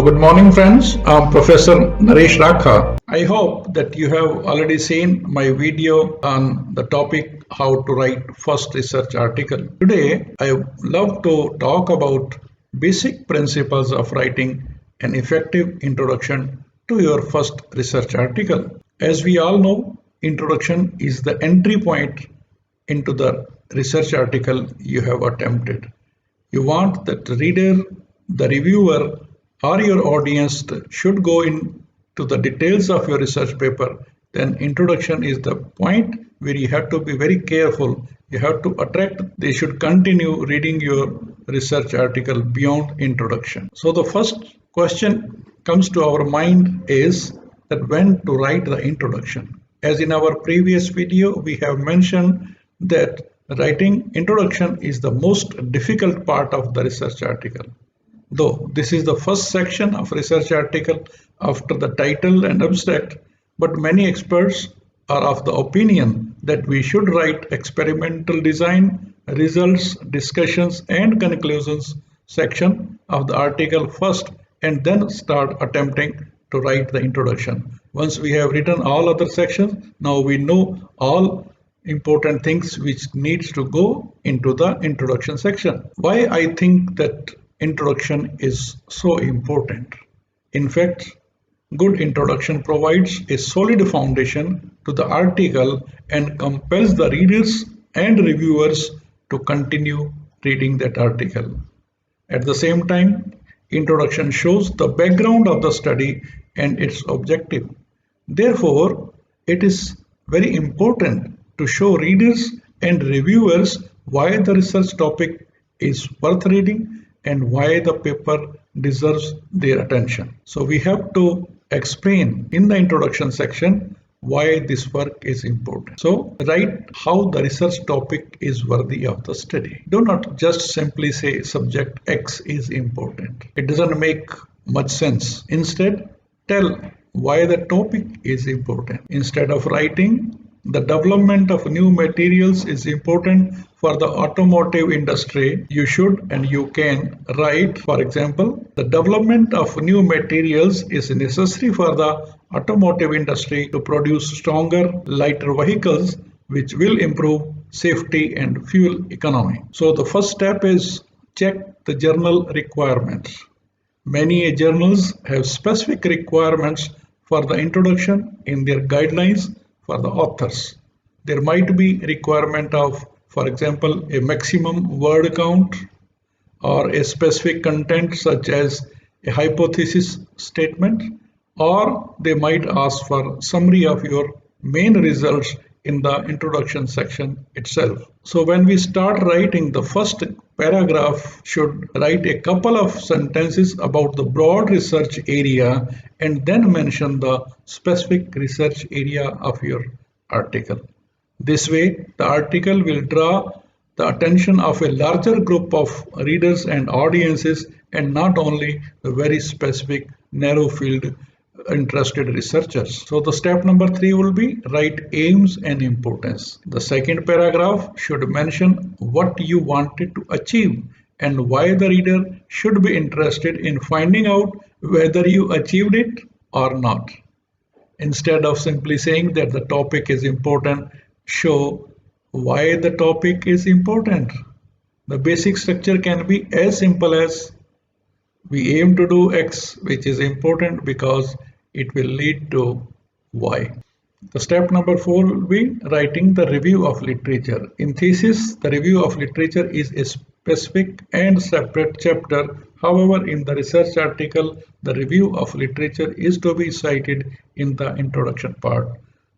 good morning, friends. I'm Professor Naresh Rakha. I hope that you have already seen my video on the topic how to write first research article. Today, I would love to talk about basic principles of writing an effective introduction to your first research article. As we all know, introduction is the entry point into the research article you have attempted. You want that the reader, the reviewer, or your audience should go into the details of your research paper. Then introduction is the point where you have to be very careful. You have to attract, they should continue reading your research article beyond introduction. So the first question comes to our mind is that when to write the introduction. As in our previous video, we have mentioned that writing introduction is the most difficult part of the research article. Though this is the first section of research article after the title and abstract, but many experts are of the opinion that we should write experimental design, results, discussions and conclusions section of the article first and then start attempting to write the introduction. Once we have written all other sections, now we know all important things which needs to go into the introduction section. Why I think that introduction is so important. In fact, good introduction provides a solid foundation to the article and compels the readers and reviewers to continue reading that article. At the same time, introduction shows the background of the study and its objective. Therefore, it is very important to show readers and reviewers why the research topic is worth reading and why the paper deserves their attention. So we have to explain in the introduction section why this work is important. So write how the research topic is worthy of the study. Do not just simply say subject X is important. It doesn't make much sense. Instead, tell why the topic is important. Instead of writing the development of new materials is important for the automotive industry, you should and you can write, for example, the development of new materials is necessary for the automotive industry to produce stronger, lighter vehicles which will improve safety and fuel economy. So the first step is check the journal requirements. Many journals have specific requirements for the introduction in their guidelines for the authors. There might be requirement of, for example, a maximum word count or a specific content such as a hypothesis statement, or they might ask for summary of your main results in the introduction section itself. So when we start writing, the first paragraph should write a couple of sentences about the broad research area and then mention the specific research area of your article. This way, the article will draw the attention of a larger group of readers and audiences and not only the very specific narrow field interested researchers. So the step number 3 will be write aims and importance. The second paragraph should mention what you wanted to achieve and why the reader should be interested in finding out whether you achieved it or not. Instead of simply saying that the topic is important, show why the topic is important. The basic structure can be as simple as we aim to do X, which is important because it will lead to Y. The step number 4 will be writing the review of literature. In thesis, the review of literature is a specific and separate chapter. However, in the research article, the review of literature is to be cited in the introduction part.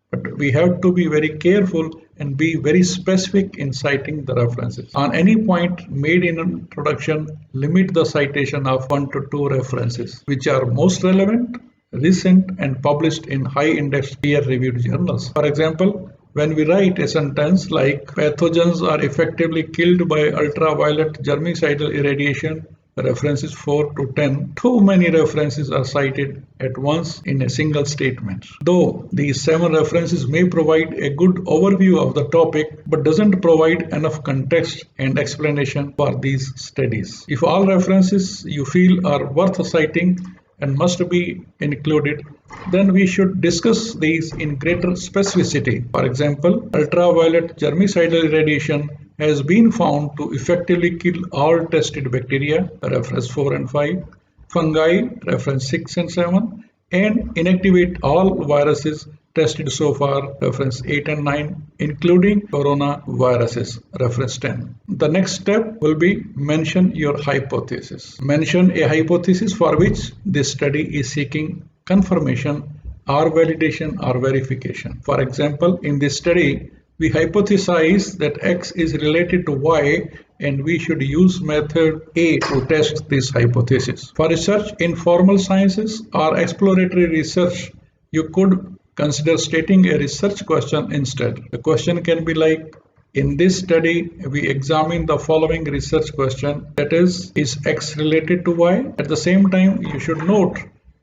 But we have to be very careful and be very specific in citing the references. On any point made in an introduction, limit the citation of 1 to 2 references, which are most relevant, recent, and published in high-index peer-reviewed journals. For example, when we write a sentence like pathogens are effectively killed by ultraviolet germicidal irradiation, references 4 to 10, too many references are cited at once in a single statement. Though these 7 references may provide a good overview of the topic, but doesn't provide enough context and explanation for these studies. If all references you feel are worth citing and must be included, then we should discuss these in greater specificity. For example, ultraviolet germicidal radiation has been found to effectively kill all tested bacteria, reference 4 and 5, fungi, reference 6 and 7, and inactivate all viruses tested so far, reference 8 and 9, including coronaviruses, reference 10. The next step will be mention your hypothesis. Mention a hypothesis for which this study is seeking confirmation or validation or verification. For example, in this study, we hypothesize that X is related to Y and we should use method A to test this hypothesis. For research in formal sciences or exploratory research, you could consider stating a research question instead. The question can be like, in this study, we examine the following research question, that is X related to Y? At the same time, you should note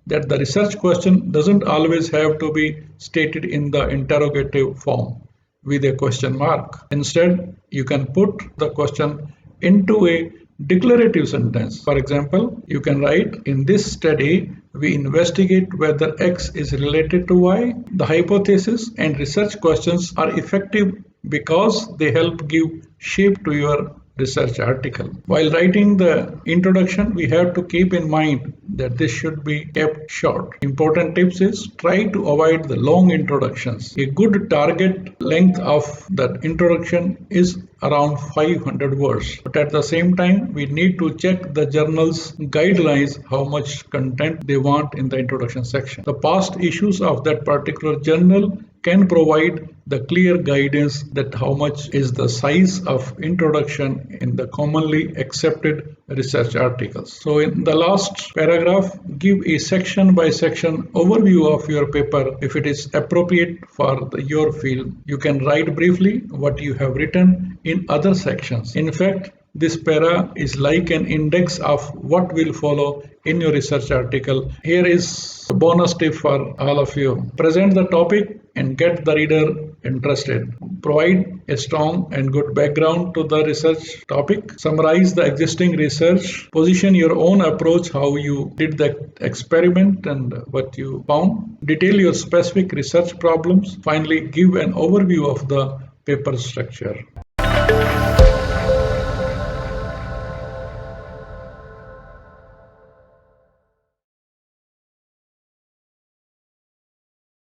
that the research question doesn't always have to be stated in the interrogative form with a question mark. Instead, you can put the question into a declarative sentence. For example, you can write, in this study, we investigate whether X is related to Y. The hypothesis and research questions are effective because they help give shape to your research article. While writing the introduction, we have to keep in mind that this should be kept short. Important tips is try to avoid the long introductions. A good target length of the introduction is around 500 words. But at the same time, we need to check the journal's guidelines, how much content they want in the introduction section. The past issues of that particular journal can provide the clear guidance that how much is the size of introduction in the commonly accepted research articles. So in the last paragraph, give a section by section overview of your paper if it is appropriate for your field. You can write briefly what you have written in other sections. In fact, this para is like an index of what will follow in your research article. Here is a bonus tip for all of you. Present the topic and get the reader interested. Provide a strong and good background to the research topic. Summarize the existing research. Position your own approach, how you did the experiment and what you found. Detail your specific research problems. Finally, give an overview of the paper structure.